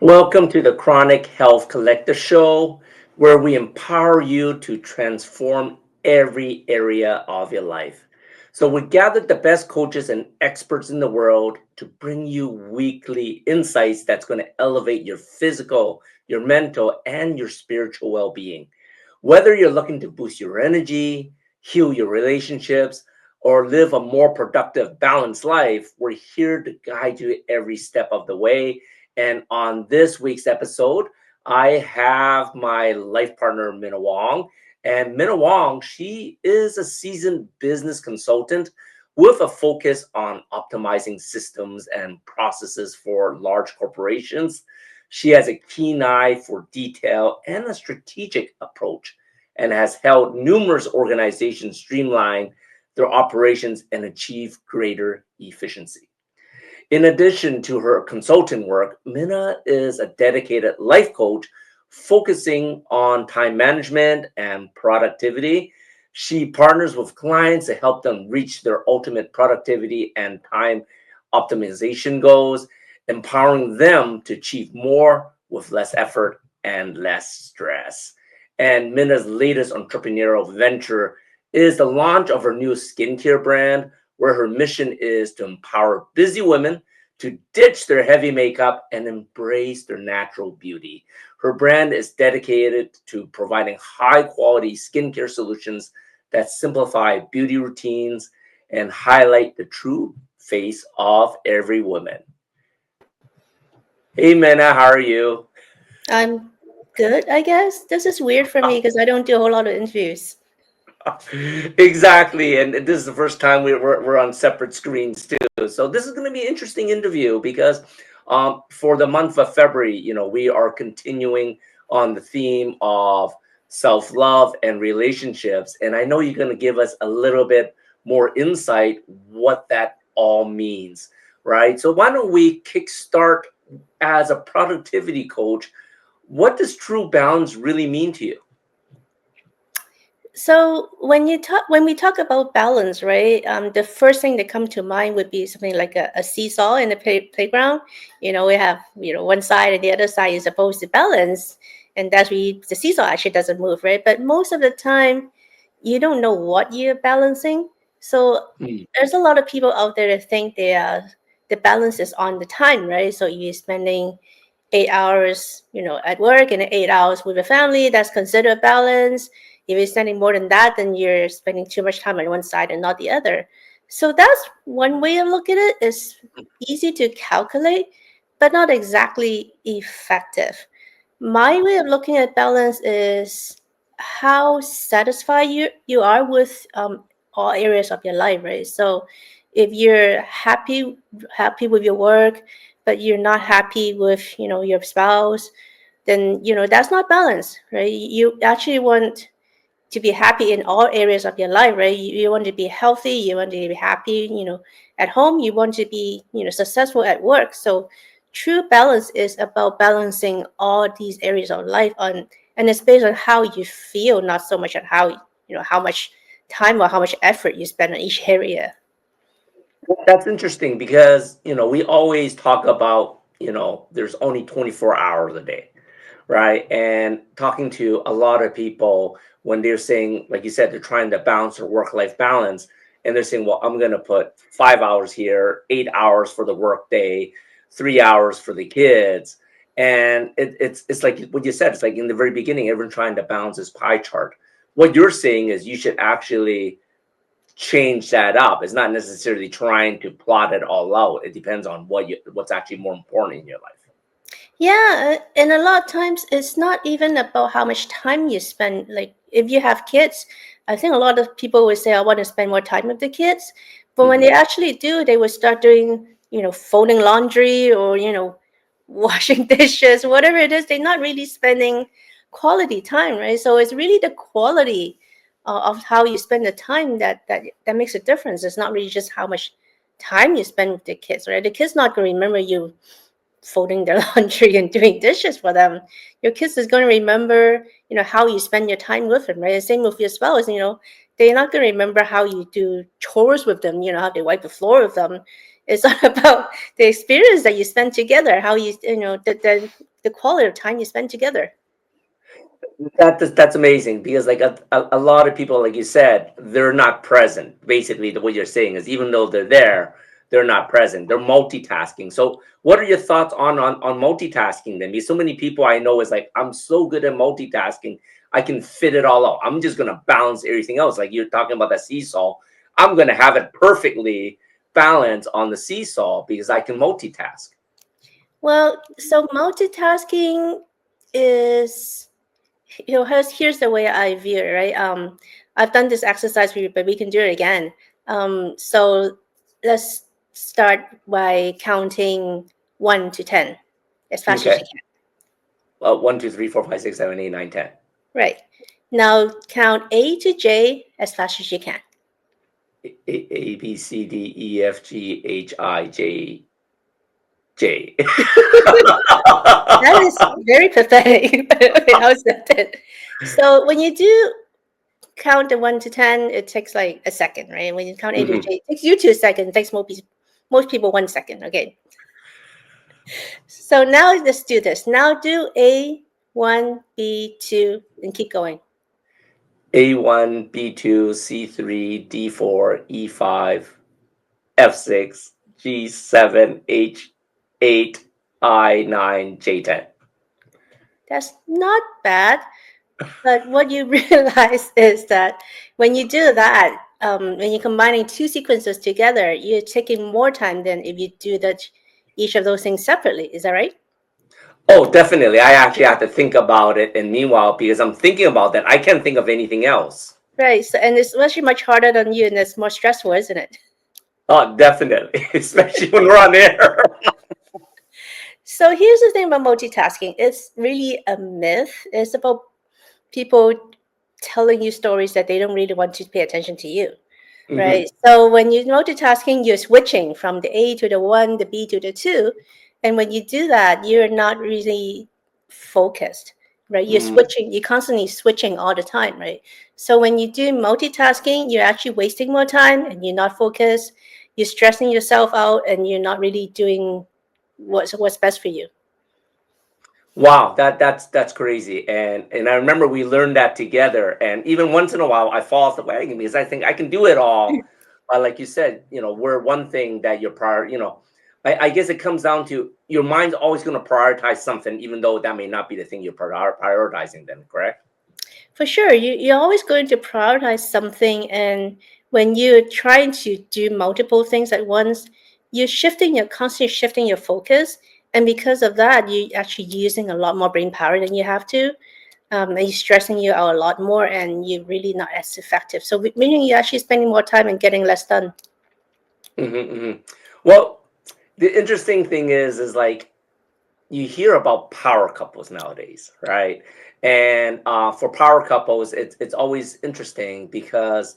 Welcome to the Chronic Health Collector Show, where we empower you to transform every area of your life. So, we gathered the best coaches and experts in the world to bring you weekly insights that's going to elevate your physical, your mental, and your spiritual well being. Whether you're looking to boost your energy, heal your relationships, or live a more productive, balanced life, we're here to guide you every step of the way. And on this week's episode, I have my life partner, Minna Wong. And Minna Wong, she is a seasoned business consultant with a focus on optimizing systems and processes for large corporations. She has a keen eye for detail and a strategic approach and has helped numerous organizations streamline their operations and achieve greater efficiency. In addition to her consulting work, Minna is a dedicated life coach focusing on time management and productivity. She partners with clients to help them reach their ultimate productivity and time optimization goals, empowering them to achieve more with less effort and less stress. And Minna's latest entrepreneurial venture is the launch of her new skincare brand, where her mission is to empower busy women to ditch their heavy makeup and embrace their natural beauty. Her brand is dedicated to providing high quality skincare solutions that simplify beauty routines and highlight the true face of every woman. Hey, Mena, how are you? I'm good, I guess. This is weird for me because I don't do a whole lot of interviews. Exactly. And this is the first time we're on separate screens too. So this is going to be an interesting interview because for the month of February, we are continuing on the theme of self-love and relationships. And I know you're going to give us a little bit more insight what that all means, right? So why don't we kickstart as a productivity coach? What does true balance really mean to you? So when we talk about balance, right? The first thing that come to mind would be something like a seesaw in the playground. We have one side and the other side is supposed to balance, and the seesaw actually doesn't move, right? But most of the time, you don't know what you're balancing. So Hmm. there's a lot of people out there that think the balance is on the time, right? So you're spending 8 hours, at work and 8 hours with the family. That's considered balance. If you're spending more than that, then you're spending too much time on one side and not the other. So that's one way of looking at it. It's easy to calculate, but not exactly effective. My way of looking at balance is how satisfied you are with all areas of your life, right? So if you're happy with your work, but you're not happy with your spouse, then that's not balance, right? You actually want to be happy in all areas of your life, right? You want to be healthy, you want to be happy, at home, you want to be, successful at work. So true balance is about balancing all these areas of life and it's based on how you feel, not so much on how much time or how much effort you spend on each area. That's interesting because, we always talk about, there's only 24 hours a day, right? And talking to a lot of people when they're saying, like you said, they're trying to balance their work-life balance, and they're saying, well, I'm going to put 5 hours here, 8 hours for the work day, 3 hours for the kids. And it's like what you said, it's like in the very beginning, everyone trying to balance this pie chart. What you're saying is you should actually change that up. It's not necessarily trying to plot it all out. It depends on what's actually more important in your life. Yeah, and a lot of times it's not even about how much time you spend. Like if you have kids, I think a lot of people would say, I want to spend more time with the kids. But when they Mhm. actually do, they will start doing, folding laundry or, washing dishes, whatever it is. They're not really spending quality time, right? So it's really the quality of how you spend the time that makes a difference. It's not really just how much time you spend with the kids, right? The kids not going to remember you folding their laundry and doing dishes for them. Your kids is going to remember, how you spend your time with them, right? Same with your spouse, they're not going to remember how you do chores with them, how they wipe the floor with them. It's all about the experience that you spend together, how you know, the quality of time you spend together. That's amazing because like a lot of people, like you said, they're not present. Basically, the what you're saying is even though they're there, they're not present. They're multitasking. So, what are your thoughts on multitasking then? Because so many people I know is like, I'm so good at multitasking, I can fit it all out. I'm just gonna balance everything else. Like you're talking about that seesaw, I'm gonna have it perfectly balanced on the seesaw because I can multitask. Well, so multitasking is, here's the way I view it, right? I've done this exercise for you, but we can do it again. So let's start by counting 1 to 10 as fast as Okay. you can. 1, 2, 3, 4, 5, 6, 7, 8, 9, 10. Right. Now count A to J as fast as you can. A B C D E F G H I J J. That is very pathetic. Wait, how's that? So when you do count the 1 to 10, it takes like a second, right? When you count A to Mhm. J, it takes you 2 seconds. It takes most people 1 second. Okay. So now let's do this. Now do A1, B2, and keep going. A1, B2, C3, D4, E5, F6, G7, H8, I9, J10. That's not bad. But what you realize is that when you do that, when you're combining two sequences together, you're taking more time than if you do each of those things separately. Is that right? Oh, definitely. I actually have to think about it. And meanwhile, because I'm thinking about that, I can't think of anything else. Right. So, and it's actually much harder on you, and it's more stressful, isn't it? Oh, definitely. Especially when we're on air. So here's the thing about multitasking. It's really a myth. It's about people telling you stories that they don't really want to pay attention to you. Hmm. Right. So when you're multitasking, you're switching from the A to the one, the B to the two. And when you do that, you're not really focused, right? You're constantly switching all the time, right? So when you do multitasking, you're actually wasting more time and you're not focused. You're stressing yourself out and you're not really doing what's best for you. Wow, that's crazy. And I remember we learned that together. And even once in a while, I fall off the wagon because I think I can do it all. But like you said, we're one thing that you're I guess it comes down to your mind's always going to prioritize something, even though that may not be the thing you're prioritizing. Then, correct? For sure, you're always going to prioritize something, and when you're trying to do multiple things at once, you're constantly shifting your focus, and because of that, you're actually using a lot more brain power than you have to, and you're stressing you out a lot more, and you're really not as effective. So, meaning you're actually spending more time and getting less done. Hmm. Well, the interesting thing is like you hear about power couples nowadays, right? And for power couples, it's always interesting because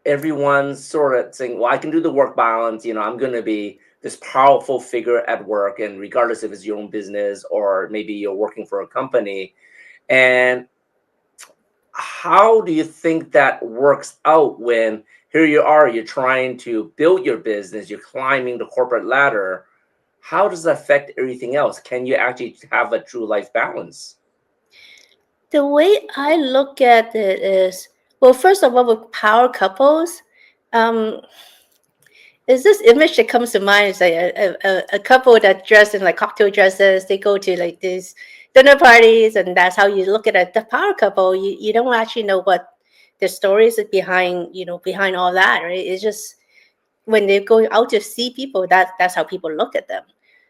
everyone's sort of saying, well, I can do the work balance. I'm going to be this powerful figure at work. And regardless if it's your own business or maybe you're working for a company. And how do you think that works out when here you are, you're trying to build your business, you're climbing the corporate ladder? How does that affect everything else? Can you actually have a true life balance? The way I look at it is, well, first of all, with power couples, um, is this image that comes to mind is like a couple that dress in like cocktail dresses. They go to like these dinner parties, and that's how you look at it. The power couple, you don't actually know what the stories behind behind all that, right? It's just when they're going out to see people, that's how people look at them.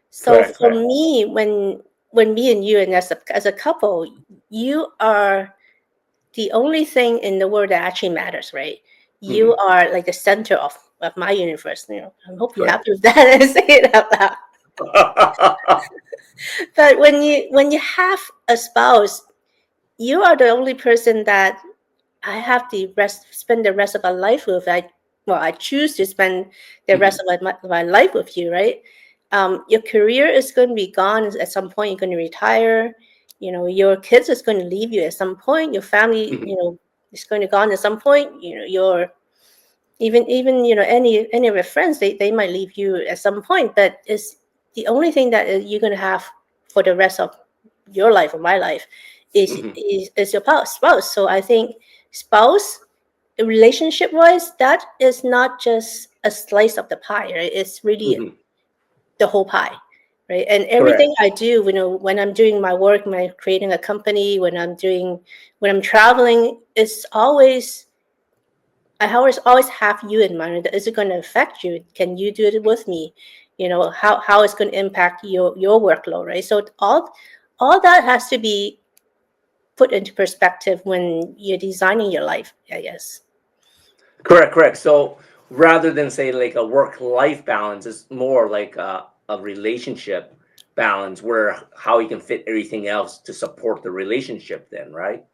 So Correct, for correct. me, when me and you and as a couple, you are the only thing in the world that actually matters, right? You Hmm. are like the center of my universe. I hope you're Correct. happy with that and say it out loud. But when you have a spouse, you are the only person that I have to spend the rest of my life with. I choose to spend the rest Mhm, of my life with you, right? Your career is going to be gone at some point. You're going to retire. Your kids is going to leave you at some point. Your family, mhm. is going to gone at some point. Your even any of your friends, they might leave you at some point. But it's the only thing that you're going to have for the rest of your life or my life is Hmm. is your spouse. So I think spouse relationship wise, that is not just a slice of the pie, right? It's really Hmm. the whole pie, right? And Correct. everything I do, when I'm doing my work, when I'm creating a company, when I'm traveling, it's always I always have you in mind. Is it going to affect you? Can you do it with me? How it's going to impact your workload, right? So all that has to be put into perspective when you're designing your life, I guess. Correct. Correct. So rather than say like a work-life balance, it's more like a relationship balance where how you can fit everything else to support the relationship. Then, right?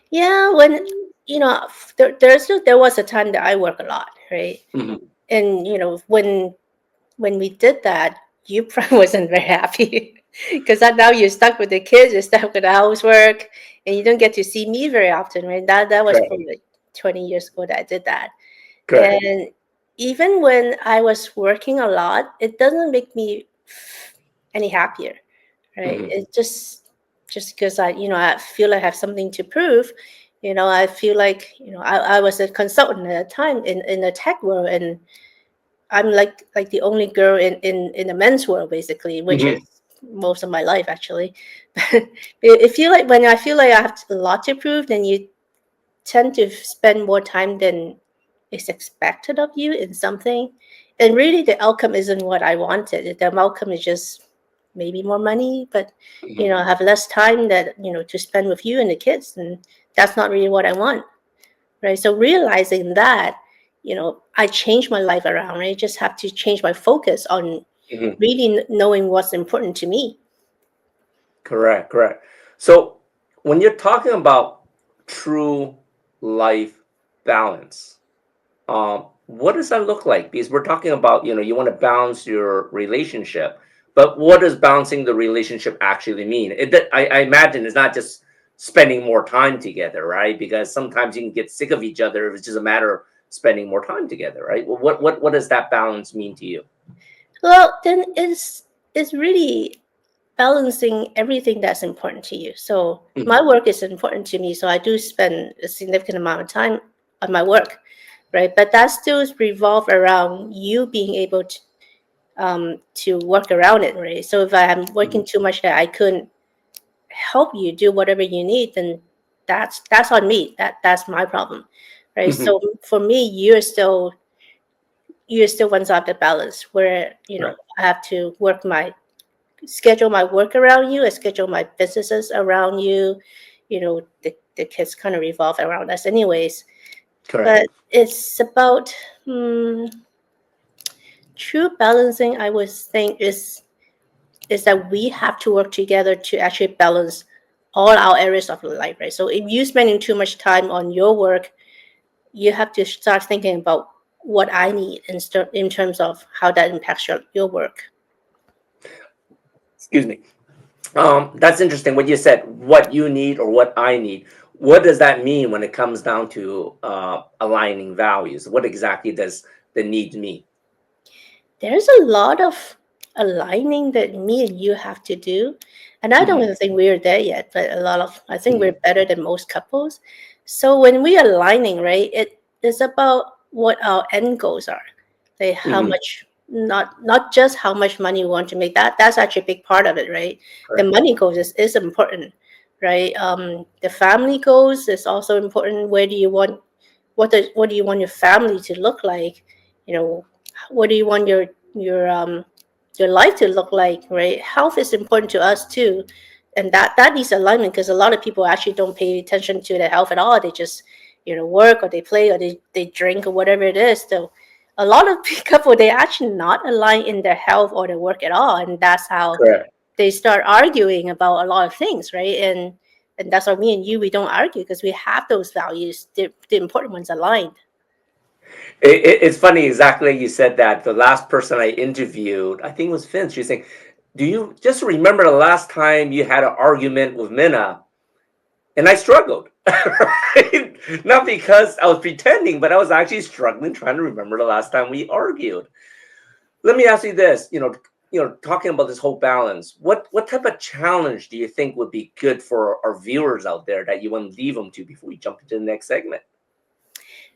Yeah, when there was a time that I work a lot, right? Hmm. And when we did that, you probably wasn't very happy because now you're stuck with the kids, you're stuck with the housework, and you don't get to see me very often, right? That was Correct. probably like 20 years ago that I did that. Correct. And even when I was working a lot, it doesn't make me any happier, right? Hmm. It's just because I feel like I have something to prove. I feel like I was a consultant at the time in the tech world, and I'm like the only girl in the men's world basically, which is Hmm. most of my life actually. But it feel like when I feel like I have a lot to prove, then you tend to spend more time than is expected of you in something. And really the outcome isn't what I wanted. The outcome is just maybe more money, but Hmm. I have less time that, to spend with you and the kids. And that's not really what I want. Right. So realizing that, I changed my life around. Right. I just have to change my focus on Hmm. really knowing what's important to me. Correct. Correct. So when you're talking about true life balance, what does that look like? Because we're talking about, you want to balance your relationship, but what does balancing the relationship actually mean? I imagine it's not just spending more time together, right? Because sometimes you can get sick of each other if it's just a matter of spending more time together, right? Well, what does that balance mean to you? Well, then it's really balancing everything that's important to you. So Mhm. my work is important to me, so I do spend a significant amount of time on my work, right? But that still revolve around you being able to work around it, right? So if I am Mhm. working too much that I couldn't help you do whatever you need, then that's on me. That's my problem, right? Mhm. So for me, you're still one side of the balance where Right. I have to schedule my work around you. I schedule my businesses around you. The kids kind of revolve around us anyways. Correct. But it's about true balancing. I would think is that we have to work together to actually balance all our areas of life, right? So if you're spending too much time on your work, you have to start thinking about what I need in terms of how that impacts your work. Excuse me. That's interesting. What you said, what you need or what I need. What does that mean when it comes down to aligning values? What exactly does the need mean? There's a lot of aligning that me and you have to do. And I don't Hmm. even think we're there yet, but I think Hmm. we're better than most couples. So when we are aligning, right, it is about what our end goals are. Like how Hmm. much, not just how much money we want to make. That's actually a big part of it, right? The Correct. money goals is important, right? The family goals is also important. Where do you want what do you want your family to look like? You know, what do you want your life to look like, right? Health is important to us too, and that needs alignment because a lot of people actually don't pay attention to their health at all. They just work or they play or they drink or whatever it is. So a lot of people they actually not aligned in their health or their work at all, and that's how Correct. they start arguing about a lot of things, right? And that's why me and you we don't argue because we have those values, the important ones aligned. It's funny, exactly. You said that the last person I interviewed, I think it was Finn. She was saying, "Do you just remember the last time you had an argument with Minna?" And I struggled, right? Not because I was pretending, but I was actually struggling trying to remember the last time we argued. Let me ask you this: talking about this whole balance, what type of challenge do you think would be good for our viewers out there that you want to leave them to before we jump into the next segment?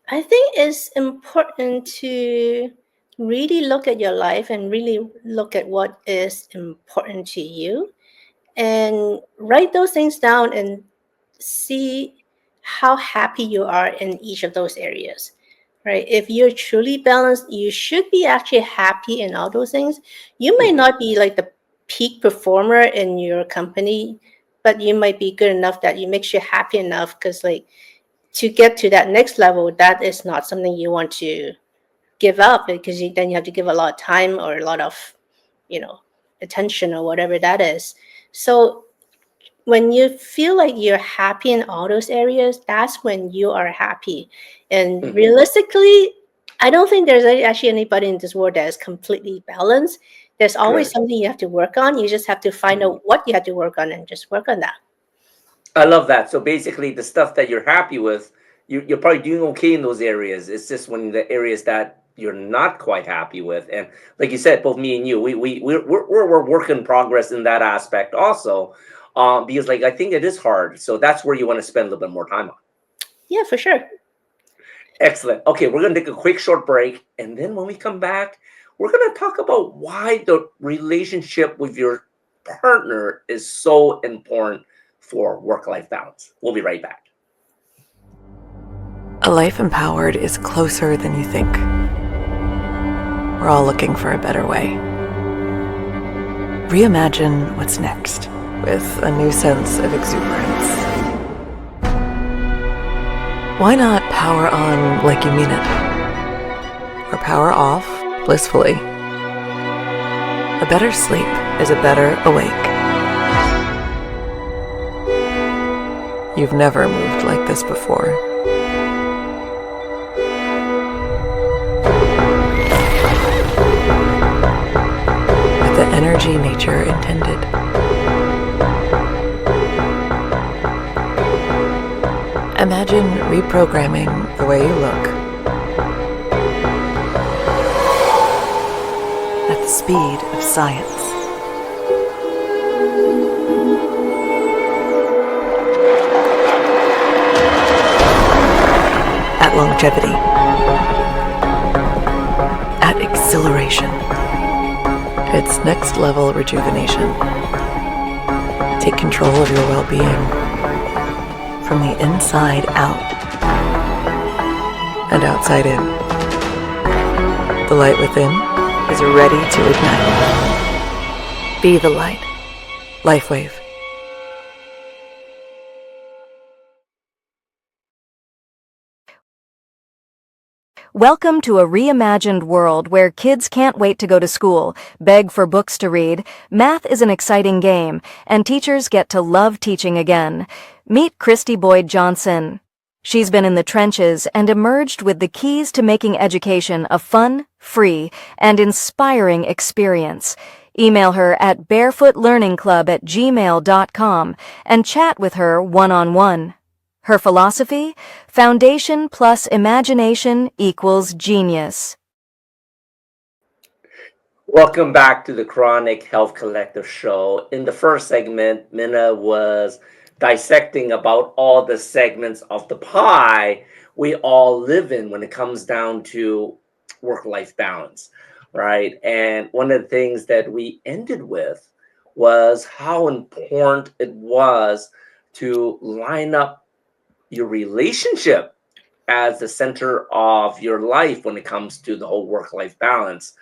I think it's important to really look at your life and really look at what is important to you and write those things down and see how happy you are in each of those areas, right? If you're truly balanced, you should be actually happy in all those things. You may Mhm. not be like the peak performer in your company, but you might be good enough that it makes you happy enough, because like to get to that next level, that is not something you want to give up, because then you have to give a lot of time or a lot of, you know, attention or whatever that is. So when you feel like you're happy in all those areas, that's when you are happy. And Mhm. realistically, I don't think there's actually anybody in this world that is completely balanced. There's always Correct. something you have to work on. You just have to find Mhm. out what you have to work on and just work on that. I love that. So basically, the stuff that you're happy with, you're probably doing okay in those areas. It's just when the areas that you're not quite happy with, and like you said, both me and you, we're work in progress in that aspect also, because like I think it is hard. So that's where you want to spend a little bit more time on. Yeah, for sure. Excellent. Okay, we're gonna take a quick short break, and then when we come back, we're gonna talk about why the relationship with your partner is so important for work-life balance. We'll be right back. A life empowered is closer than you think. We're all looking for a better way. Reimagine what's next with a new sense of exuberance. Why not power on like you mean it? Or power off blissfully? A better sleep is a better awake. You've never moved like this before. With the energy nature intended. Imagine reprogramming the way you look at the speed of science. At longevity. At exhilaration. It's next level rejuvenation. Take control of your well-being from the inside out and outside in. The light within is ready to ignite. Be the light. LifeWave. Welcome to a reimagined world where kids can't wait to go to school, beg for books to read, math is an exciting game, and teachers get to love teaching again. Meet Christy Boyd Johnson. She's been in the trenches and emerged with the keys to making education a fun, free, and inspiring experience. Email her at barefootlearningclub@gmail.com and chat with her one-on-one. Her philosophy? Foundation plus imagination equals genius. Welcome back to the Chronic Health Collective Show. In the first segment, Minna was dissecting about all the segments of the pie we all live in when it comes down to work-life balance, right? And one of the things that we ended with was how important it was to line up your relationship as the center of your life when it comes to the whole work-life balance.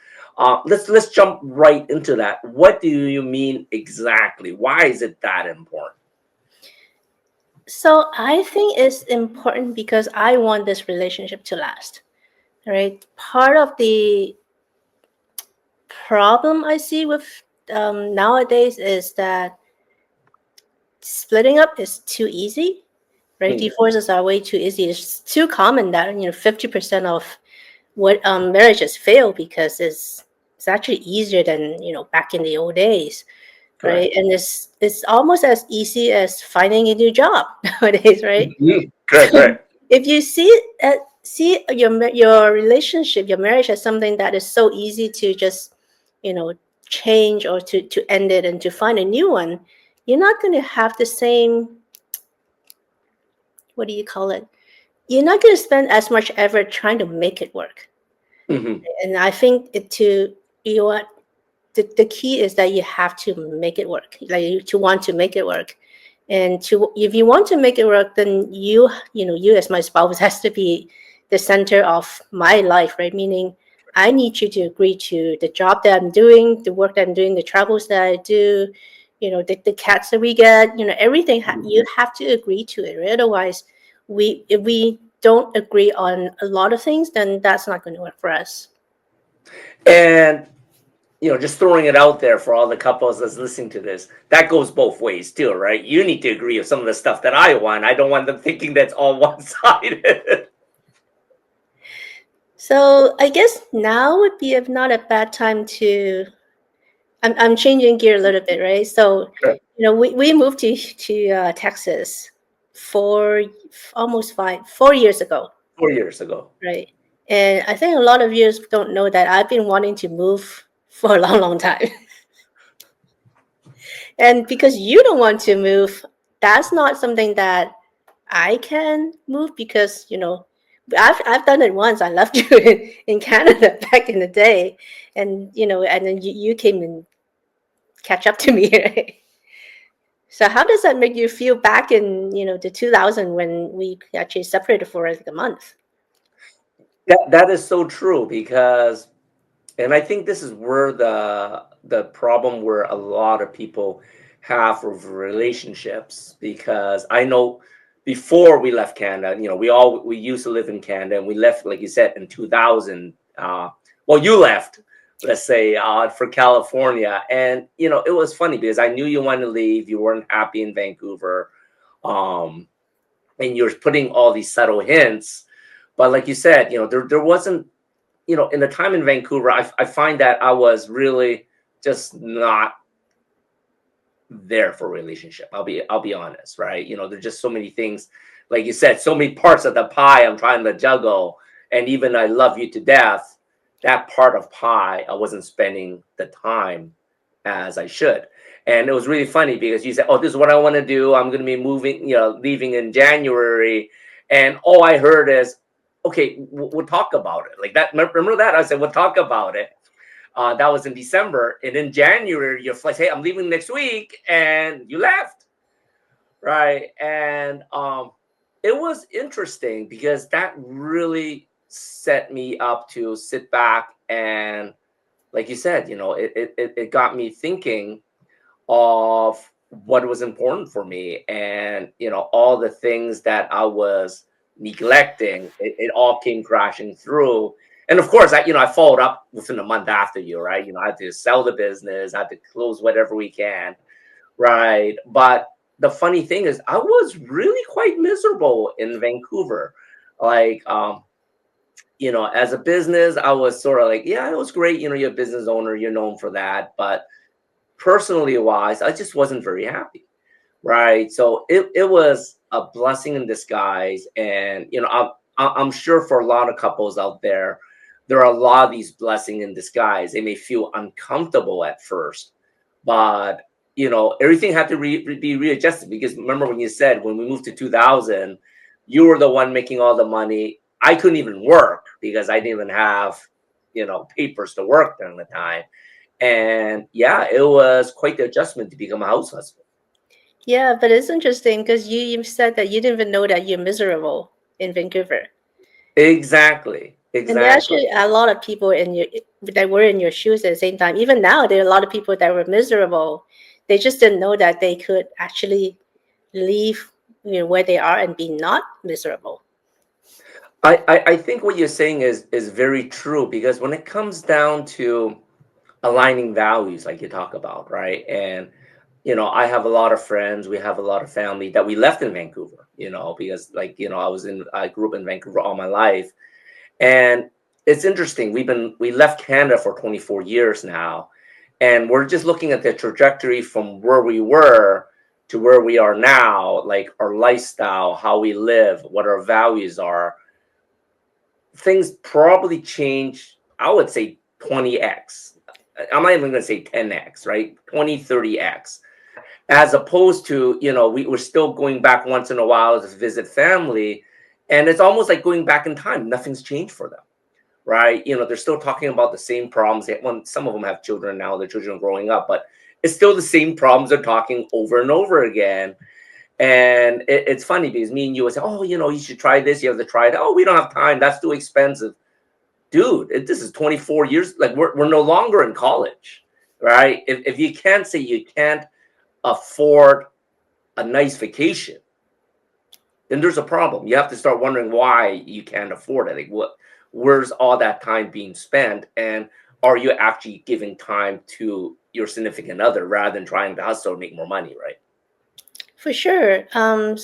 Let's jump right into that. What do you mean exactly? Why is it that important? So I think it's important because I want this relationship to last, right? Part of the problem I see with nowadays is that splitting up is too easy, right? Hmm. Divorces are way too easy. It's too common that 50% of what marriages fail because it's actually easier than back in the old days, right? Correct. And it's almost as easy as finding a new job nowadays, right? Mhm. Correct. So Correct. if you see your relationship, your marriage as something that is so easy to just you know change or to end it and to find a new one, you're not going to have the same, what do you call it? You're not going to spend as much effort trying to make it work. Mhm. And I think you know what, the key is that you have to make it work, like to want to make it work. And to if you want to make it work, then you as my spouse has to be the center of my life, right? Meaning I need you to agree to the job that I'm doing, the work that I'm doing, the travels that I do, the cats that we get, everything. You have to agree to it, right? Otherwise, if we don't agree on a lot of things, then that's not going to work for us. And just throwing it out there for all the couples that's listening to this, that goes both ways too, right? You need to agree with some of the stuff that I want. I don't want them thinking that's all one-sided. So I guess now would be not a bad time to. I'm changing gear a little bit, right? So, Sure. We moved to Texas almost 4 years ago, 4 years ago. right? And I think a lot of you don't know that I've been wanting to move for a long, long time. And because you don't want to move, that's not something that I can move because, I've done it once. I left you in Canada back in the day, and and then you came and catch up to me, right? So how does that make you feel back in the 2000 when we actually separated for like a month? That is so true because, and I think this is where the problem where a lot of people have with relationships, because I know before we left Canada, we used to live in Canada, and we left, like you said, in 2000. Well, you left, let's say, for California, and it was funny because I knew you wanted to leave, you weren't happy in Vancouver, um, and you're putting all these subtle hints, but like you said, there wasn't, in the time in Vancouver, I find that I was really just not there for a relationship. I'll be honest, right? There's just so many things, like you said, so many parts of the pie I'm trying to juggle, and even I love you to death, that part of pie I wasn't spending the time as I should. And it was really funny because you said, "Oh, this is what I want to do. I'm going to be moving, leaving in January," and all I heard is, "Okay, we'll talk about it." Like that. Remember that? I said, "We'll talk about it." That was in December, and in January, you're like, "Hey, I'm leaving next week," and you left, right? And it was interesting because that really set me up to sit back and, like you said, it got me thinking of what was important for me, and all the things that I was neglecting, it all came crashing through. And of course, I followed up within a month after you, right? I had to sell the business, I had to close whatever we can, right? But the funny thing is, I was really quite miserable in Vancouver. Like, as a business, I was sort of like, yeah, it was great. You're a business owner, you're known for that. But personally wise, I just wasn't very happy, right? So it was a blessing in disguise. And I'm sure for a lot of couples out there, there are a lot of these blessing in disguise. They may feel uncomfortable at first, but everything had to be readjusted, because remember when you said, when we moved to 2000, you were the one making all the money. I couldn't even work because I didn't even have papers to work during the time. And yeah, it was quite the adjustment to become a house husband. Yeah, but it's interesting because you said that you didn't even know that you're miserable in Vancouver. Exactly. And there are Exactly. actually a lot of people that were in your shoes at the same time. Even now, there are a lot of people that were miserable. They just didn't know that they could actually leave, where they are and be not miserable. I think what you're saying is very true, because when it comes down to aligning values, like you talk about, right? And I have a lot of friends, we have a lot of family that we left in Vancouver, because, like, I grew up in Vancouver all my life. And it's interesting, we left Canada for 24 years now, and we're just looking at the trajectory from where we were to where we are now, like our lifestyle, how we live, what our values are. Things probably change, I would say 20x. I'm not even going to say 10x, right? 20, 30x. As opposed to, we're still going back once in a while to visit family. And it's almost like going back in time. Nothing's changed for them, right? They're still talking about the same problems. When some of them have children now, their children are growing up, but it's still the same problems they're talking over and over again. And it's funny because me and you would say, oh, you should try this. You have to try that. Oh, we don't have time. That's too expensive. Dude, this is 24 years. Like we're no longer in college, right? If you can't say you can't afford a nice vacation, then there's a problem. You have to start wondering why you can't afford it. Like where's all that time being spent? And are you actually giving time to your significant other rather than trying to hustle and make more money, right? For sure. Um,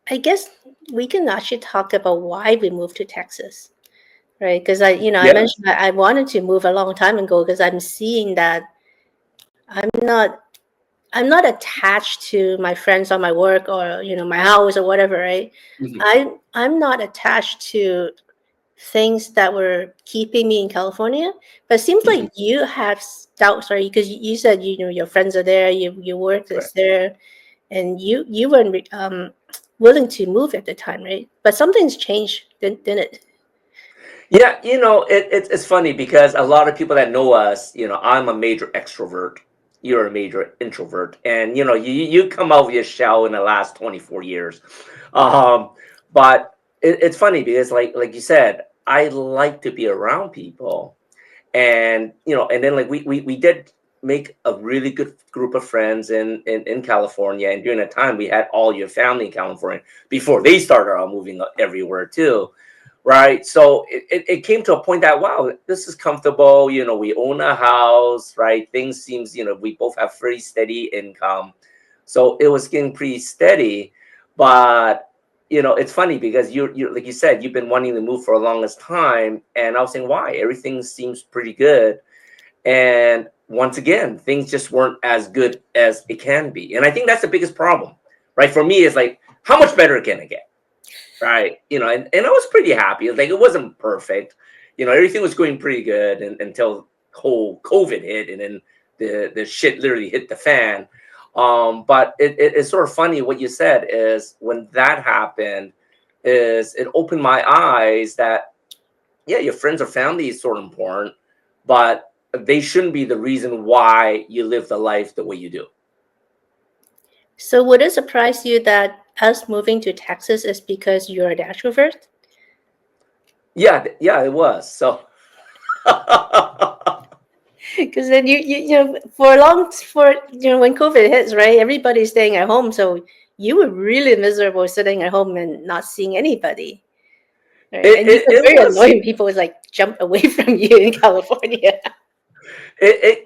I guess we can actually talk about why we moved to Texas, right? Because I Yeah. mentioned that I wanted to move a long time ago because I'm seeing that I'm not attached to my friends or my work or my house or whatever, right? Mhm. I'm not attached to things that were keeping me in California. But it seems like Mhm. you have doubts, right? Because you said your friends are there, your work is Correct. there, and you weren't willing to move at the time, right? But something's changed, didn't it? Yeah, it's funny because a lot of people that know us, I'm a major extrovert. You're a major introvert, and you come out of your shell in the last 24 years. Um, but it's funny because, like you said, I like to be around people, and and then like we did make a really good group of friends in California, and during that time we had all your family in California before they started out moving everywhere too, right? So it came to a point that, wow, this is comfortable. We own a house, right? Things seems, we both have pretty steady income, so it was getting pretty steady. But it's funny because you like you said, you've been wanting to move for the longest time, and I was saying why everything seems pretty good, and once again things just weren't as good as it can be. And I think that's the biggest problem, right? For me, is like, how much better can it get? Right. And I was pretty happy. Like it wasn't perfect. Everything was going pretty good until whole COVID hit, and then the shit literally hit the fan. But it's sort of funny what you said is when that happened, is it opened my eyes that, yeah, your friends or family is sort of important, but they shouldn't be the reason why you live the life the way you do. So would it surprise you that us moving to Texas is because you're an extrovert? Yeah, yeah, it was. So Because then for when COVID hits, right? Everybody's staying at home, so you were really miserable sitting at home and not seeing anybody, right? it, And you it, were it very was. annoying. People would like jump away from you in California.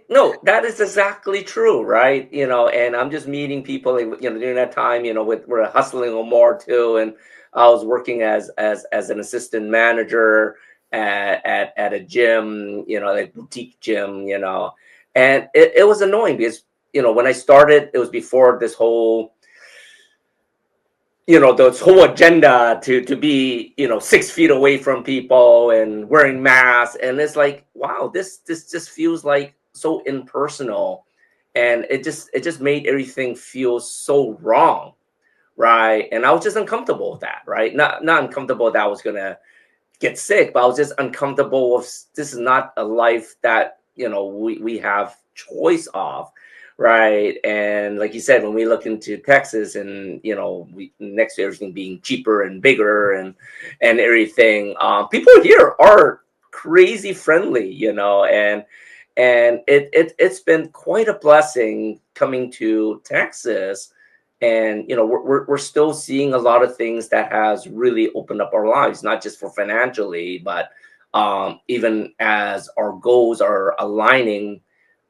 No, that is exactly true, right? And I'm just meeting people, like, during that time, we're hustling more too. And I was working as an assistant manager at a gym, like boutique gym, and it was annoying because, when I started, it was before this whole, this whole agenda to be 6 feet away from people and wearing masks. And it's like, wow, this just feels like so impersonal, and it just made everything feel so wrong, right? And I was just uncomfortable with that, right? Not uncomfortable that I was gonna get sick, but I was just uncomfortable with, this is not a life that we have choice of, right? And like you said, when we look into Texas, and we, next to everything being cheaper and bigger and everything, people here are crazy friendly, and it's been quite a blessing coming to Texas. And we're still seeing a lot of things that has really opened up our lives, not just for financially, but even as our goals are aligning,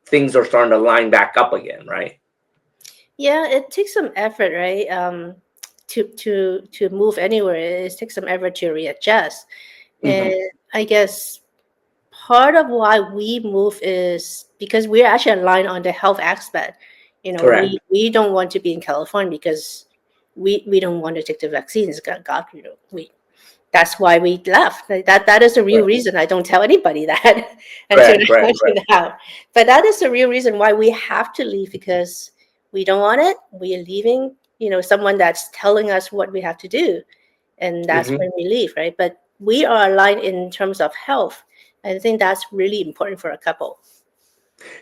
things are starting to line back up again, right? Yeah, it takes some effort, right? To move anywhere, it takes some effort to readjust. And Hmm. I guess part of why we move is because we're actually aligned on the health aspect. Correct. We don't want to be in California because we don't want to take the vaccines. God, we that's why we left. Like, that is the real reason. I don't tell anybody that until Right, I right, find right. it out. But that is the real reason why we have to leave, because we don't want it. We are leaving, someone that's telling us what we have to do, and that's Hmm. when we leave, right? But we are aligned in terms of health. I think that's really important for a couple.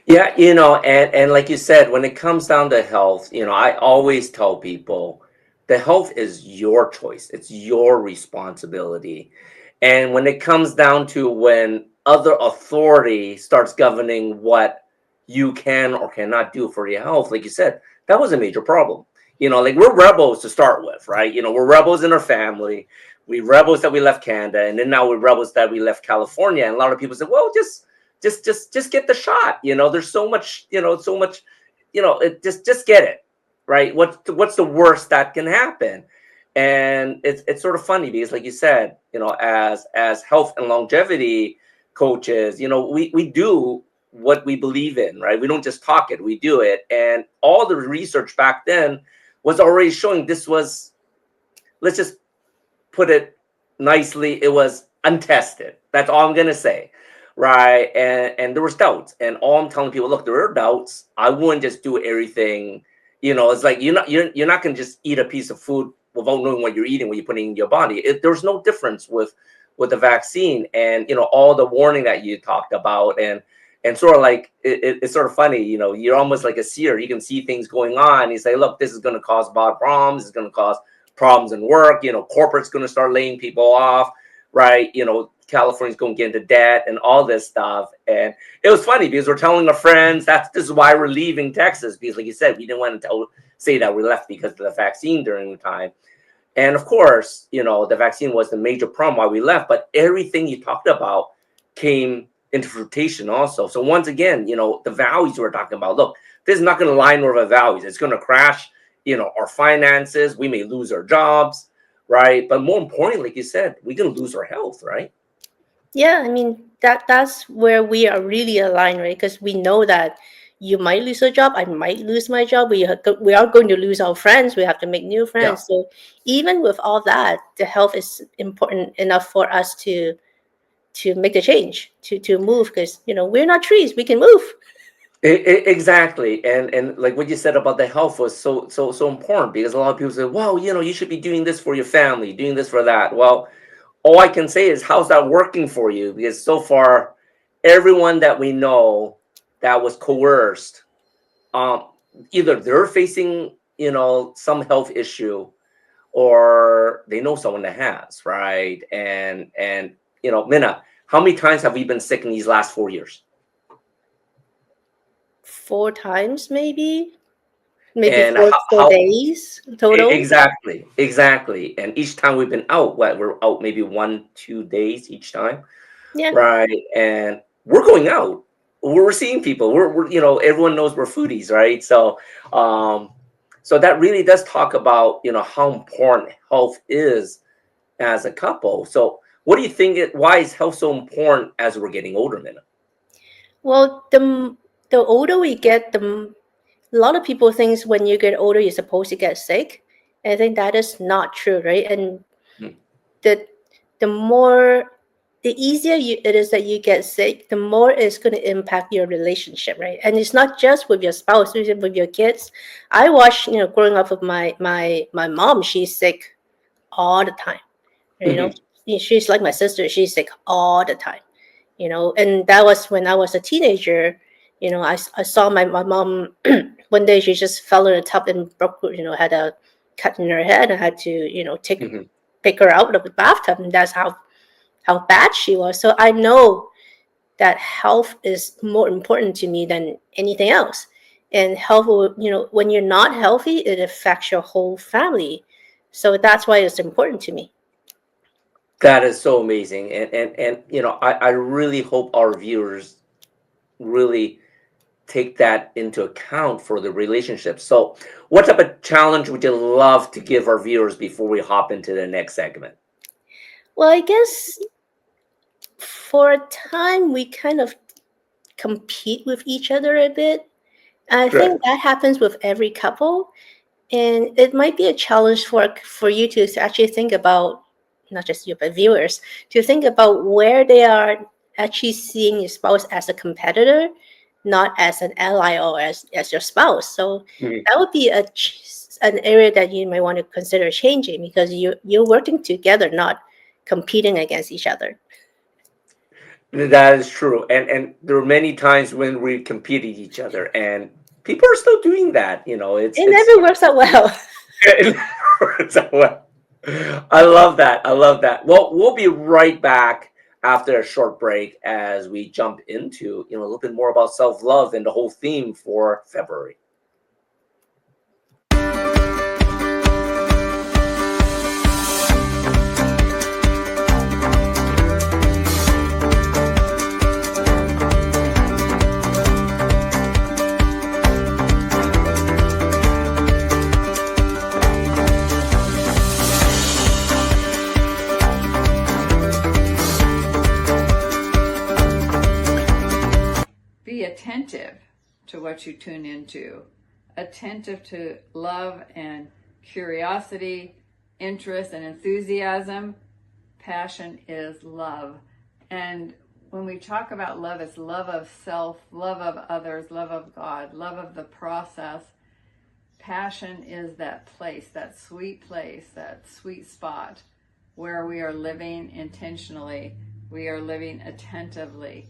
Yeah, and like you said, when it comes down to health, I always tell people the health is your choice. It's your responsibility. And when it comes down to when other authority starts governing what you can or cannot do for your health, like you said, that was a major problem. Like we're rebels to start with, right? We're rebels in our family. We rebels that we left Canada, and then now we're rebels that we left California. And a lot of people say, well, just get the shot. There's so much, just get it, right? What's the worst that can happen? And it's sort of funny because, like you said, as health and longevity coaches, we do what we believe in, right? We don't just talk it, we do it. And all the research back then was already showing this was, let's just put it nicely, it was untested. That's all I'm gonna say, right? And there was doubts, and all I'm telling people, look, there are doubts. I wouldn't just do everything. It's like you're not gonna just eat a piece of food without knowing what you're eating, what you're putting in your body. There's no difference with the vaccine, and all the warning that you talked about, and sort of like it's sort of funny. You're almost like a seer. You can see things going on. You say, look, this is going to cause bad problems. It's going to cause problems in work. Corporate's going to start laying people off, right? California's going to get into debt and all this stuff. And it was funny because we're telling our friends this is why we're leaving Texas, because like you said, we didn't want to say that we left because of the vaccine during the time. And of course, the vaccine was the major problem why we left, but everything you talked about came into fruition also. So once again, the values we're talking about, look, this is not going to align with our values. It's going to crash, our finances. We may lose our jobs, right? But more importantly, like you said, we can lose our health, right? Yeah, I mean that's where we are really aligned, right? Because we know that you might lose a job, I might lose my job. We are going to lose our friends. We have to make new Yeah. friends. So even with all that, the health is important enough for us to make the change, to move, because we're not trees. We can move. Exactly, and like what you said about the health was so important, because a lot of people say, "Well, you should be doing this for your family, doing this for that." Well, all I can say is, how's that working for you? Because so far, everyone that we know that was coerced, um, either they're facing some health issue, or they know someone that has, right? And Minna, how many times have we been sick in these last 4 years? 4 times, maybe And four how days total. exactly. And each time we've been out, we're out maybe 1-2 days each time, Yeah. right? And we're going out. We're seeing people. We're everyone knows we're foodies, right? Um, so that really does talk about how important health is as a couple. So what do you think? Why is health so important as we're getting older, Minna? Well, the older we get, a lot of people thinks when you get older you're supposed to get sick. And I think that is not true, right? And Mm. the the easier it is that you get sick, the more it's going to impact your relationship, right? And it's not just with your spouse, it's with your kids. I watched, growing up with my mom. She's sick all the time. You know, Mhm. she's like my sister. She's sick all the time. And that was when I was a teenager. I saw my mom one day. She just fell in a tub and broke, had a cut in her head. I had to, Mhm. pick her out of the bathtub, and that's how bad she was. So I know that health is more important to me than anything else. And health will, when you're not healthy, it affects your whole family. So that's why it's important to me. That is so amazing, and I really hope our viewers really take that into account for the relationship. So, what type of challenge would you love to give our viewers before we hop into the next segment? Well, I guess for a time we kind of compete with each other a bit. I Good. think that happens with every couple, and it might be a challenge for you to actually think about not just you, but viewers, to think about where they are actually seeing your spouse as a competitor, not as an ally or as your spouse. So Mhm. that would be an area that you might want to consider changing, because you're working together, not competing against each other. That is true. And there are many times when we competed each other, and people are still doing that. It It's never works out well. it works out well. I love that. I love that. Well, we'll be right back after a short break as we jump into a little bit more about self-love and the whole theme for February. Be attentive to what you tune into, attentive to love and curiosity, interest and enthusiasm. Passion is love. And when we talk about love, it's love of self, love of others, love of God, love of the process. Passion is that place, that sweet spot where we are living intentionally, we are living attentively.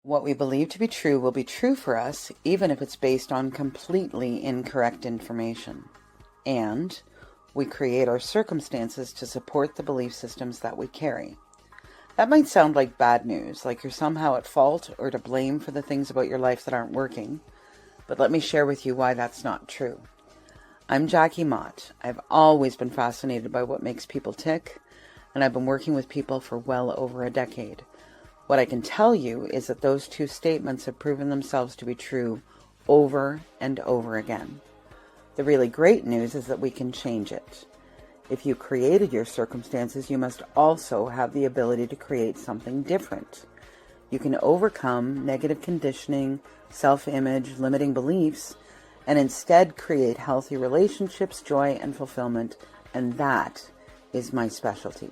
What we believe to be true will be true for us, even if it's based on completely incorrect information. And we create our circumstances to support the belief systems that we carry. That might sound like bad news, like you're somehow at fault or to blame for the things about your life that aren't working. But let me share with you why that's not true. I'm Jackie Mott. I've always been fascinated by what makes people tick, and I've been working with people for well over a decade. What I can tell you is that those two statements have proven themselves to be true over and over again. The really great news is that we can change it. If you created your circumstances, you must also have the ability to create something different. You can overcome negative conditioning, self-image, limiting beliefs, and instead create healthy relationships, joy, and fulfillment, and that is my specialty.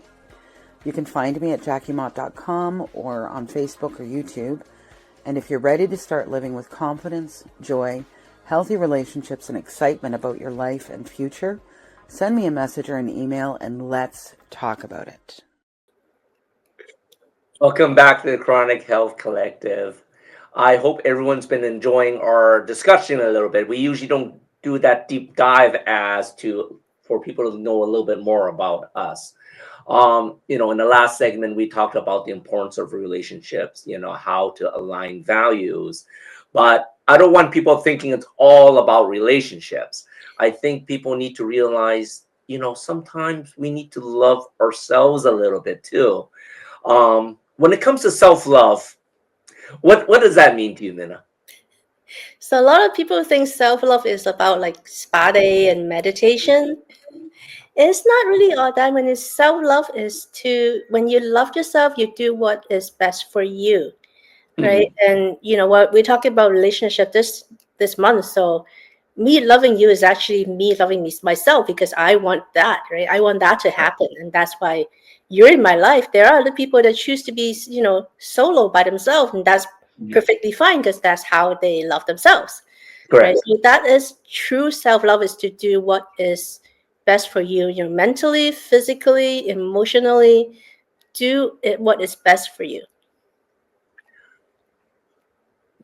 You can find me at jackiemott.com or on Facebook or YouTube. And if you're ready to start living with confidence, joy, healthy relationships, and excitement about your life and future, send me a message or an email and let's talk about it. Welcome back to the Chronic Health Collective. I hope everyone's been enjoying our discussion a little bit. We usually don't do that deep dive for people to know a little bit more about us. In the last segment, we talked about the importance of relationships, how to align values. But I don't want people thinking it's all about relationships. I think people need to realize, sometimes we need to love ourselves a little bit too. When it comes to self-love, what does that mean to you, Minna? So a lot of people think self-love is about like spa day and meditation. It's not really all that. When it's self-love is when you love yourself, you do what is best for you, right? And what we're talking about relationship this month. So me loving you is actually me loving myself, because I want that, right? I want that to happen, and that's why you're in my life. There are other people that choose to be, solo by themselves, and that's perfectly fine, because that's how they love themselves. Right? Correct. So that is true self-love, is to do what is best for you, mentally, physically, emotionally. Do what is best for you.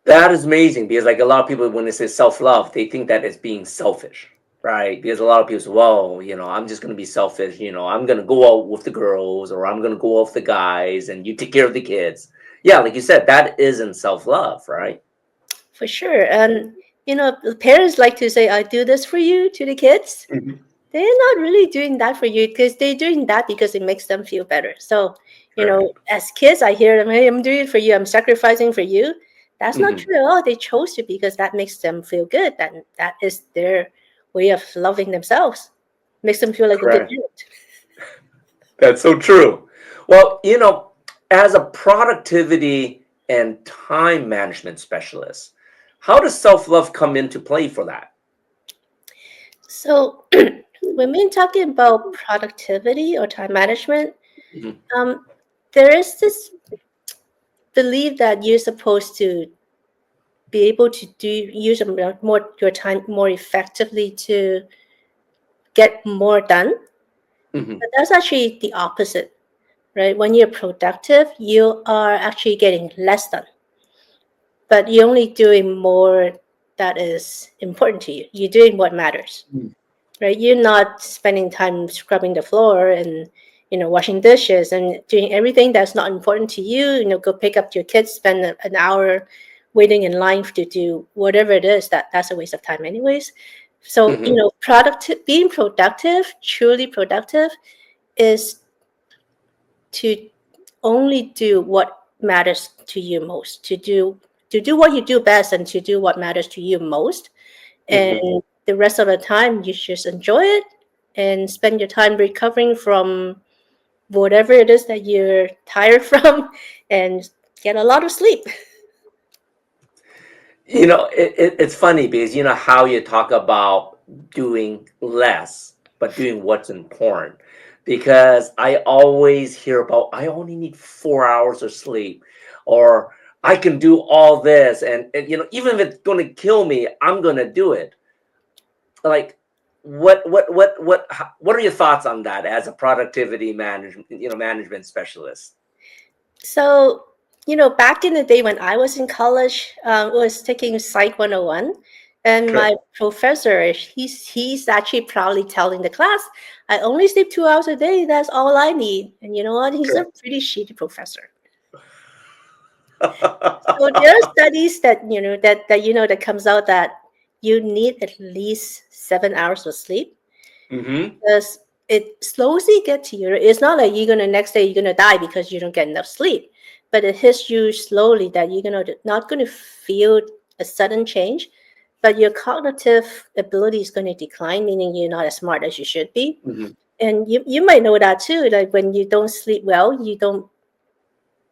That is amazing, because like a lot of people, when they say self-love, they think that it's being selfish, right? Because a lot of people say, well, I'm just going to be selfish. I'm going to go out with the girls, or I'm going to go out with the guys, and you take care of the kids. Yeah, like you said, that isn't self-love, right? For sure. And, the parents like to say, I do this for you to the kids. Mhm. They're not really doing that for you, because they're doing that because it makes them feel better. So, Correct. as kids, I hear them, hey, I'm doing it for you. I'm sacrificing for you. That's not Mhm. true at all. They chose to, because that makes them feel good. That is their way of loving themselves. Makes them feel like a good Correct. parent. That's so true. Well, as a productivity and time management specialist, how does self-love come into play for that? So when we're talking about productivity or time management, Mhm. um, there is this belief that you're supposed to be able to use more your time more effectively to get more done. Mhm. But that's actually the opposite, right? When you're productive, you are actually getting less done, but you're only doing more that is important to you. You're doing what matters, Mm. right? You're not spending time scrubbing the floor and washing dishes and doing everything that's not important to you. Go pick up your kids, spend an hour waiting in line to do whatever it is. That's a waste of time, anyways. So Mhm. being productive, truly productive, is to only do what matters to you most. To do what you do best and to do what matters to you most, Mhm. and the rest of the time you just enjoy it and spend your time recovering from whatever it is that you're tired from and get a lot of sleep. It's funny because you know how you talk about doing less, but doing what's important. Because I always hear about I only need 4 hours of sleep, or I can do all this, and even if it's going to kill me, I'm going to do it. Like, what are your thoughts on that as a productivity management specialist? So, back in the day when I was in college, was taking Psych 101, and Sure. my professor, he's actually proudly telling the class, I only sleep 2 hours a day. That's all I need. And you know what? He's a Sure. pretty shitty professor. So there are studies that comes out that you need at least 7 hours of sleep, Mm-hmm. because it slowly gets to you. It's not like you're gonna next day you're gonna die because you don't get enough sleep, but it hits you slowly that you're not gonna feel a sudden change, but your cognitive ability is going to decline, meaning you're not as smart as you should be. Mm-hmm. And you might know that too. Like when you don't sleep well, you don't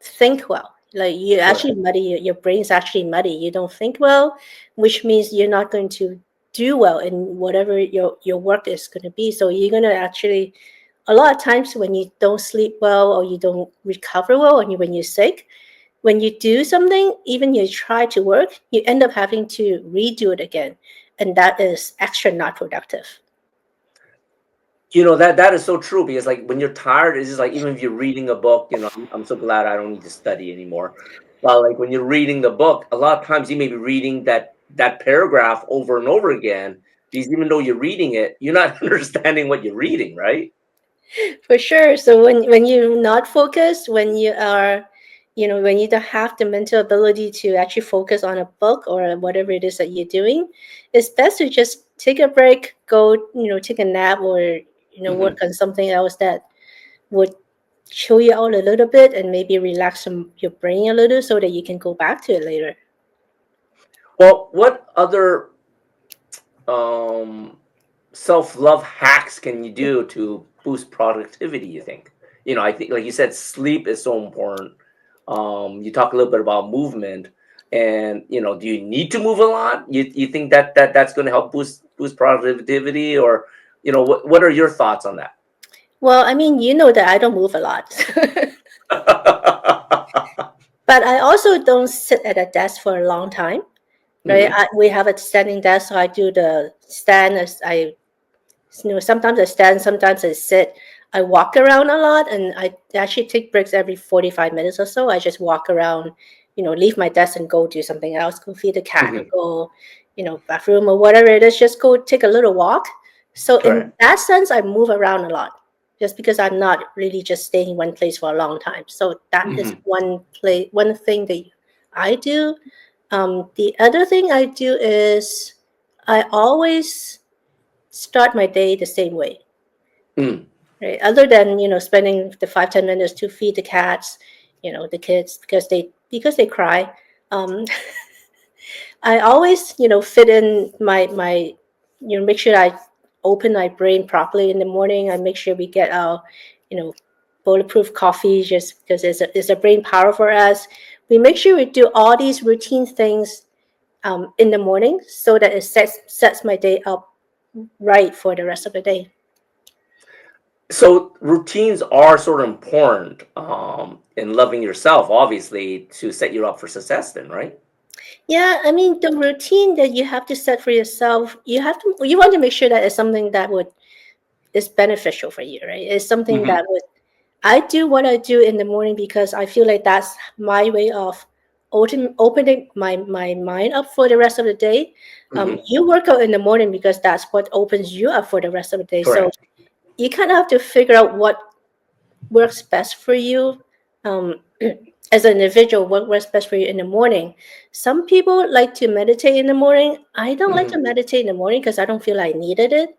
think well. Like you Correct. actually muddy your brain's actually muddy. You don't think well, which means you're not going to do well in whatever your work is going to be. So you're going to actually a lot of times when you don't sleep well or you don't recover well and when you're sick, when you do something, even you try to work, you end up having to redo it again, and that is extra not productive. That is so true because like when you're tired, it's just like even if you're reading a book, I'm so glad I don't need to study anymore. But like when you're reading the book, a lot of times you may be reading that paragraph over and over again because even though you're reading it, you're not understanding what you're reading, right? For sure. So when you're not focused, when you are, when you don't have the mental ability to actually focus on a book or whatever it is that you're doing, it's best to just take a break, go, take a nap, or Hmm. work on something else that would chill you out a little bit and maybe relax your brain a little so that you can go back to it later. Well, what other um, self-love hacks can you do to boost productivity, you think? I think like you said, sleep is so important. You talk a little bit about movement, and do you need to move a lot? You think that's going to help boost productivity, or what are your thoughts on that? Well, I mean, you know that I don't move a lot. But I also don't sit at a desk for a long time, right? Hmm. We have a standing desk, so I do the stand as sometimes I stand, sometimes I sit. I walk around a lot, and I actually take breaks every 45 minutes or so. I just walk around, leave my desk and go do something else, go feed the cat or Hmm. go, bathroom or whatever it is, just go take a little walk. So in Correct. that sense, I move around a lot just because I'm not really just staying in one place for a long time. So that is Hmm. one thing that I do. The other thing I do is I always start my day the same way, Mm. right? Other than spending the 5-10 minutes to feed the cats, the kids because they cry. Um, I always fit in my make sure I open my brain properly in the morning. I make sure we get our you know bulletproof coffee just because it's a brain power for us. We make sure we do all these routine things in the morning so that it sets my day up right for the rest of the day. So routines are sort of important in loving yourself, obviously, to set you up for success. Then, right? Yeah, I mean the routine that you have to set for yourself, you want to make sure that it's something that would is beneficial for you, right? It's something Mm-hmm. that would I do what I do in the morning because I feel like that's my way of opening my mind up for the rest of the day. Mm-hmm. You work out in the morning because that's what opens you up for the rest of the day. So Correct. you kind of have to figure out what works best for you as an individual, what works best for you in the morning. Some people like to meditate in the morning. I don't like Mm-hmm. to meditate in the morning because I don't feel I needed it.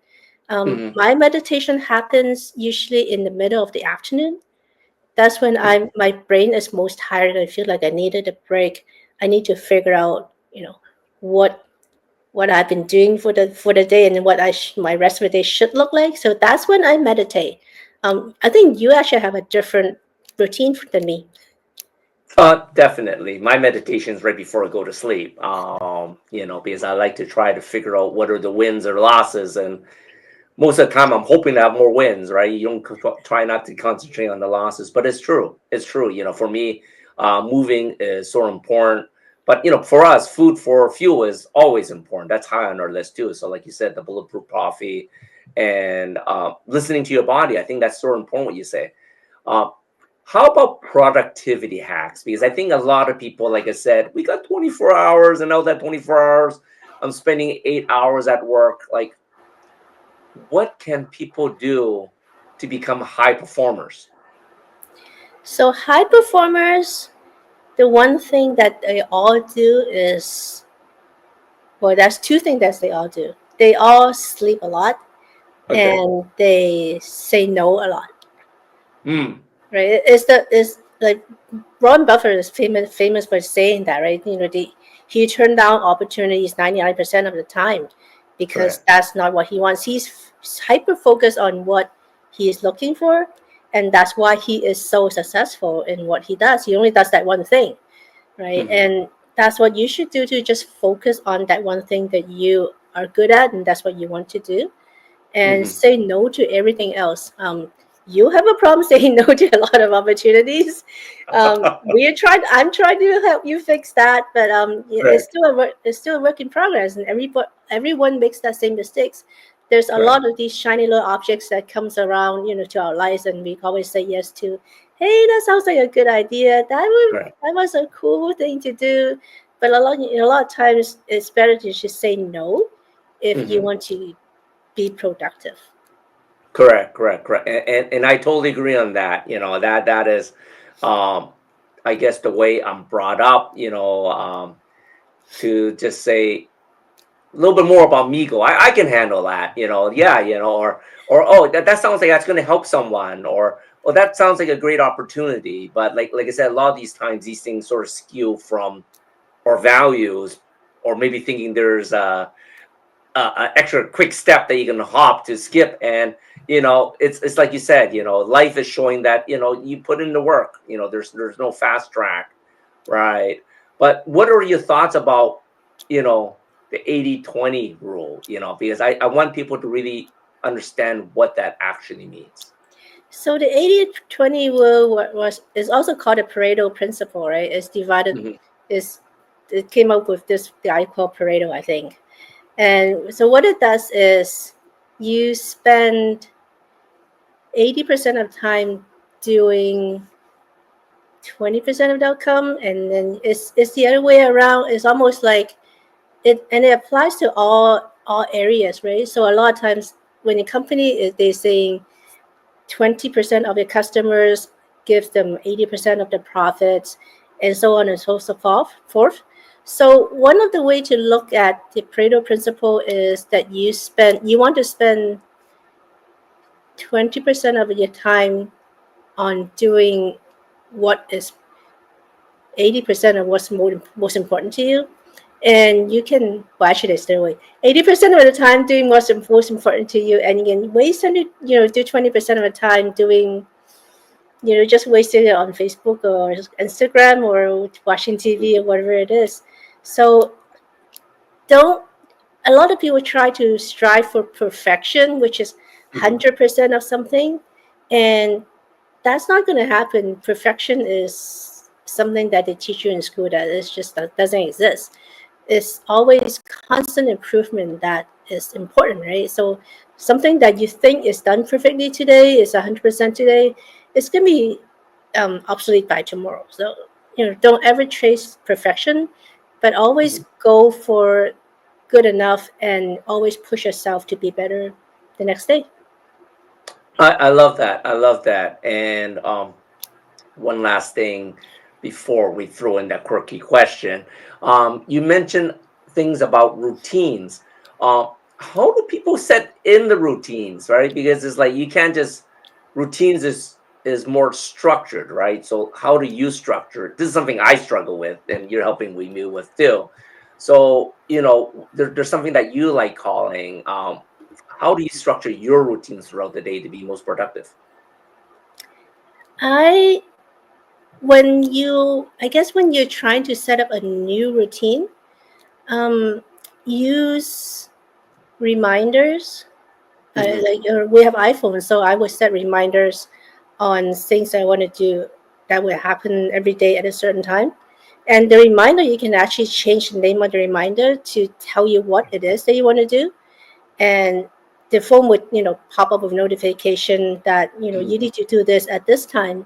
Mm-hmm. My meditation happens usually in the middle of the afternoon. That's when my brain is most tired. I feel like I needed a break. I need to figure out, what what I've been doing for the day and what my rest of the day should look like. So that's when I meditate. I think you actually have a different routine than me. Definitely. My meditation's right before I go to sleep. Because I like to try to figure out what are the wins or losses, and most of the time I'm hoping to have more wins, right? You don't try not to concentrate on the losses, but it's true. It's true. For me, moving is so important. But for us, food for fuel is always important. That's high on our list too. So, like you said, the bulletproof coffee and listening to your body, I think that's so important. What you say. Uh, how about productivity hacks? Because I think a lot of people, like I said, we got 24 hours, and out that 24 hours, I'm spending 8 hours at work. Like, what can people do to become high performers? So high performers, the one thing that they all do is, well, that's two things that they all do. They all sleep a lot Okay. and they say no a lot. Hmm. Right? It's like Ron Buffett is famous for saying that, right? He turned down opportunities 99% of the time because Correct. that's not what he wants. He's hyper focused on what he is looking for, and that's why he is so successful in what he does. He only does that one thing, right? Hmm. And that's what you should do, to just focus on that one thing that you are good at, and that's what you want to do, and Hmm. say no to everything else. You have a problem saying no to a lot of opportunities. I'm trying to help you fix that, but it's Correct. still it's still a work in progress, and everyone makes that same mistakes. There's a Correct. lot of these shiny little objects that comes around, to our lives, and we always say yes to. Hey, that sounds like a good idea. Correct. That was a cool thing to do, but a lot of times it's better to just say no if you Hmm. want to be productive. Correct. Correct. Correct. And I totally agree on that. That is, um, I guess the way I'm brought up. To just say a little bit more about Migo. I can handle that, yeah, or oh, that sounds like that's going to help someone, or that sounds like a great opportunity. But like I said, a lot of these times these things sort of skew from our values, or maybe thinking there's a extra quick step that you can hop to skip, and it's like you said, life is showing that you put in the work. There's no fast track, right? But what are your thoughts about the 80/20 rule? Because I want people to really understand what that actually means. So the 80/20 rule is also called the Pareto principle, right? It's divided Hmm. is it came up with this guy called Pareto, I think. And so what it does is you spend 80% of time doing 20% of the outcome, and then it's the other way around. It's almost like it applies to all areas, right? So a lot of times when a company is they saying 20% of your customers give them 80% of the profits, and so on and so forth. So one of the way to look at the Pareto principle is that you want to spend 20% of your time on doing what is 80% of what's most important to you. And you can, well, actually, stay away. 80% of the time doing what's most important to you, and you can waste do 20% of the time doing, just wasting it on Facebook or Instagram or watching TV or whatever it is. So don't a lot of people try to strive for perfection, which is 100% of something, and that's not going to happen. Perfection is something that they teach you in school that is just that doesn't exist. It's always constant improvement that is important, right? So something that you think is done perfectly today is 100% today. It's going to be obsolete by tomorrow. So don't ever chase perfection, but always go for good enough and always push yourself to be better the next day. I love that. I love that. And one last thing before we throw in that quirky question. You mentioned things about routines. How do people set in the routines, right? Because it's like you can't just routines is more structured, right? So how do you structure it? This is something I struggle with, and you're helping me with too. So there's something that you like calling. How do you structure your routines throughout the day to be most productive? I I guess when you're trying to set up a new routine, use reminders. Hmm. We have iPhones, so I would set reminders on things I want to do that will happen every day at a certain time. And the reminder, you can actually change the name of the reminder to tell you what it is that you want to do. And the phone would, pop up with notification that, you need to do this at this time.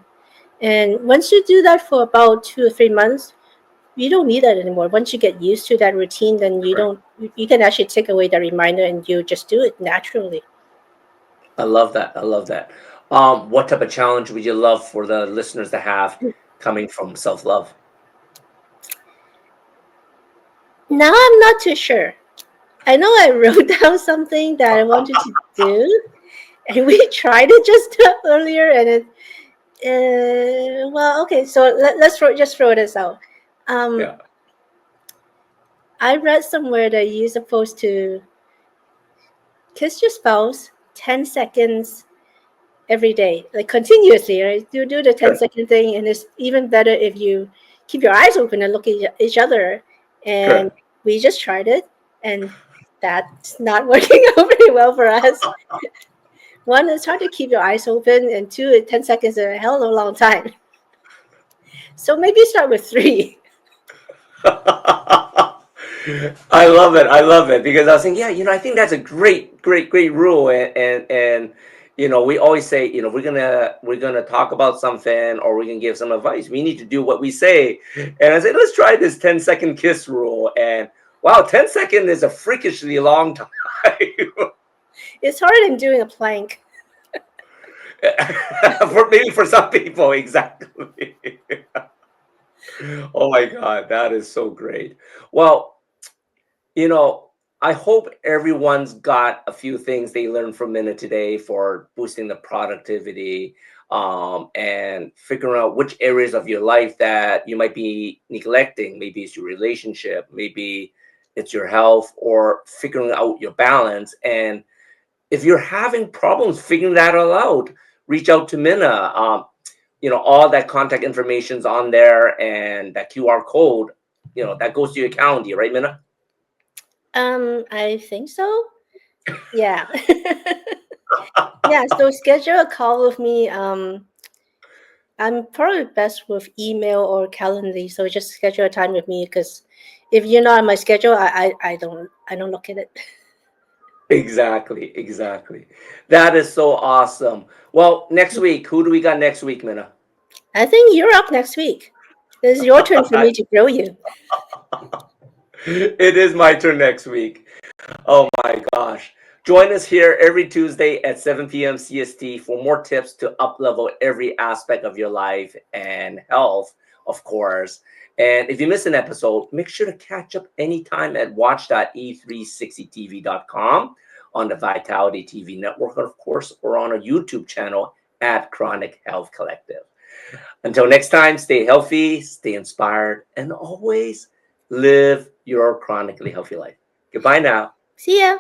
And once you do that for about 2 or 3 months, you don't need that anymore. Once you get used to that routine, then you can actually take away the reminder and you just do it naturally. I love that. I love that. What type of challenge would you love for the listeners to have coming from self-love? Now I'm not too sure. I know I wrote down something that I wanted to do, and we tried it just earlier, and well, okay. So let's just throw this out. Um, Yeah. I read somewhere that you're supposed to kiss your spouse 10 seconds every day, like continuously, right? You do the 10-second thing, and it's even better if you keep your eyes open and look at each other. And Correct. we just tried it, and that's not working out very well for us. One, it's hard to keep your eyes open, and two, 10 seconds is a hell of a long time. So maybe start with 3. I love it. I love it because I was saying, yeah, I think that's a great, great, great rule. And we always say, we're gonna talk about something or we're gonna give some advice. We need to do what we say. And I said, let's try this 10-second kiss rule. And wow, 10 seconds is a freakishly long time. It's harder than doing a plank. For some people, exactly. Oh my God, that is so great. Well, You know, I hope everyone's got a few things they learned from Minna today for boosting the productivity, and figuring out which areas of your life that you might be neglecting. Maybe it's your relationship, maybe it's your health, or figuring out your balance. And if you're having problems figuring that all out, reach out to Minna. All that contact information's on there, and that QR code, that goes to your calendar, right, Minna? I think so. Yeah. Yeah, so schedule a call with me. I'm probably best with email or Calendly, so just schedule a time with me because if you're not on my schedule, I don't look at it. Exactly, exactly. That is so awesome. Well, next week, who do we got next week, Minna? I think you're up next week. It's your turn for me to grill you. It is my turn next week. Oh my gosh. Join us here every Tuesday at 7 p.m. CST for more tips to uplevel every aspect of your life and health, of course. And if you miss an episode, make sure to catch up anytime at watch.e360tv.com, on the Vitality TV network, of course, or on our YouTube channel at Chronic Health Collective. Until next time, stay healthy, stay inspired, and always live your chronically healthy life. Goodbye now. See ya.